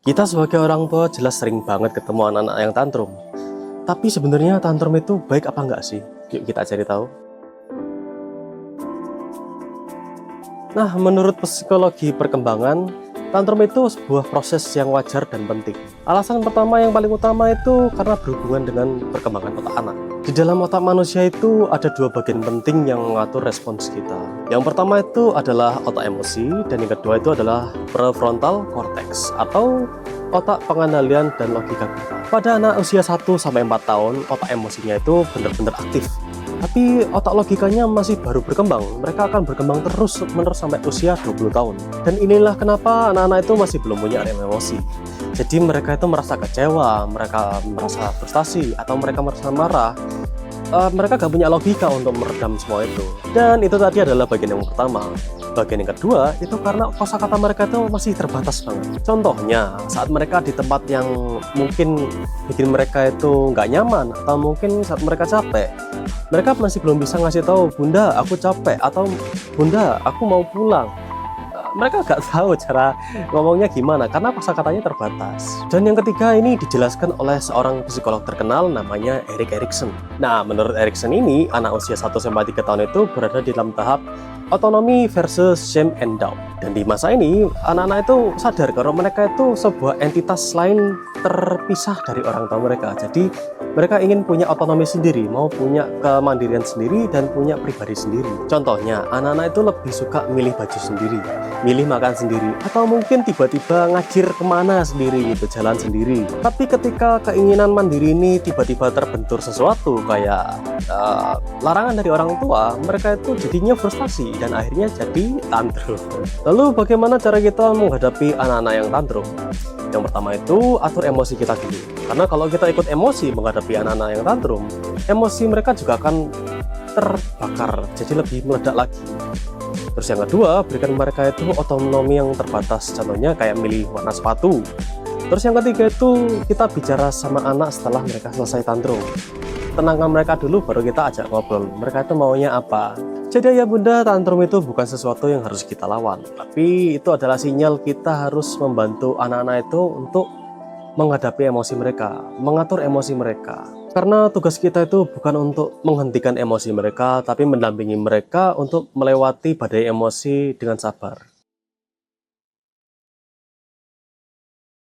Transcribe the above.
Kita sebagai orang tua jelas sering banget ketemu anak-anak yang tantrum. Tapi sebenarnya tantrum itu baik apa enggak sih? Yuk kita cari tahu. Nah, menurut psikologi perkembangan, tantrum itu sebuah proses yang wajar dan penting. Alasan pertama yang paling utama itu karena berhubungan dengan perkembangan otak anak. Di dalam otak manusia itu ada dua bagian penting yang mengatur respons kita. Yang pertama itu adalah otak emosi, dan yang kedua itu adalah prefrontal cortex atau otak pengendalian dan logika kita. Pada anak usia 1-4 tahun, otak emosinya itu benar-benar aktif. Tapi otak logikanya masih baru berkembang. Mereka akan berkembang terus-menerus sampai usia 20 tahun. Dan inilah kenapa anak-anak itu masih belum punya rem emosi. Jadi mereka itu merasa kecewa, mereka merasa frustasi, atau mereka merasa marah. Mereka gak punya logika untuk meredam semua itu. Dan itu tadi adalah bagian yang pertama. Bagian yang kedua itu karena kosakata mereka itu masih terbatas banget. Contohnya saat mereka di tempat yang mungkin bikin mereka itu nggak nyaman, atau mungkin saat mereka capek, mereka masih belum bisa ngasih tahu, "Bunda, aku capek," atau "Bunda, aku mau pulang." Mereka nggak tahu cara ngomongnya gimana karena kosakatanya terbatas. Dan yang ketiga ini dijelaskan oleh seorang psikolog terkenal namanya Erik Erikson. Nah, menurut Erikson ini, anak usia 1-3 tahun itu berada di dalam tahap otonomi versus shame and doubt. Dan di masa ini, anak-anak itu sadar kalau mereka itu sebuah entitas lain terpisah dari orang tua mereka. Jadi mereka ingin punya otonomi sendiri, mau punya kemandirian sendiri dan punya pribadi sendiri. Contohnya, anak-anak itu lebih suka milih baju sendiri, milih makan sendiri, atau mungkin tiba-tiba ngajir kemana sendiri gitu, jalan sendiri. Tapi ketika keinginan mandiri ini tiba-tiba terbentur sesuatu kayak larangan dari orang tua, mereka itu jadinya frustasi dan akhirnya jadi tantrum. Lalu bagaimana cara kita menghadapi anak-anak yang tantrum? Yang pertama itu atur emosi kita dulu. Karena kalau kita ikut emosi menghadapi anak-anak yang tantrum, emosi mereka juga akan terbakar, jadi lebih meledak lagi. Terus yang kedua, berikan mereka itu otonomi yang terbatas, contohnya kayak milih warna sepatu. Terus yang ketiga itu kita bicara sama anak setelah mereka selesai tantrum. Tenangkan mereka dulu, baru kita ajak ngobrol, mereka itu maunya apa. Jadi ya bunda, tantrum itu bukan sesuatu yang harus kita lawan, tapi itu adalah sinyal kita harus membantu anak-anak itu untuk menghadapi emosi mereka, mengatur emosi mereka. Karena tugas kita itu bukan untuk menghentikan emosi mereka, tapi mendampingi mereka untuk melewati badai emosi dengan sabar.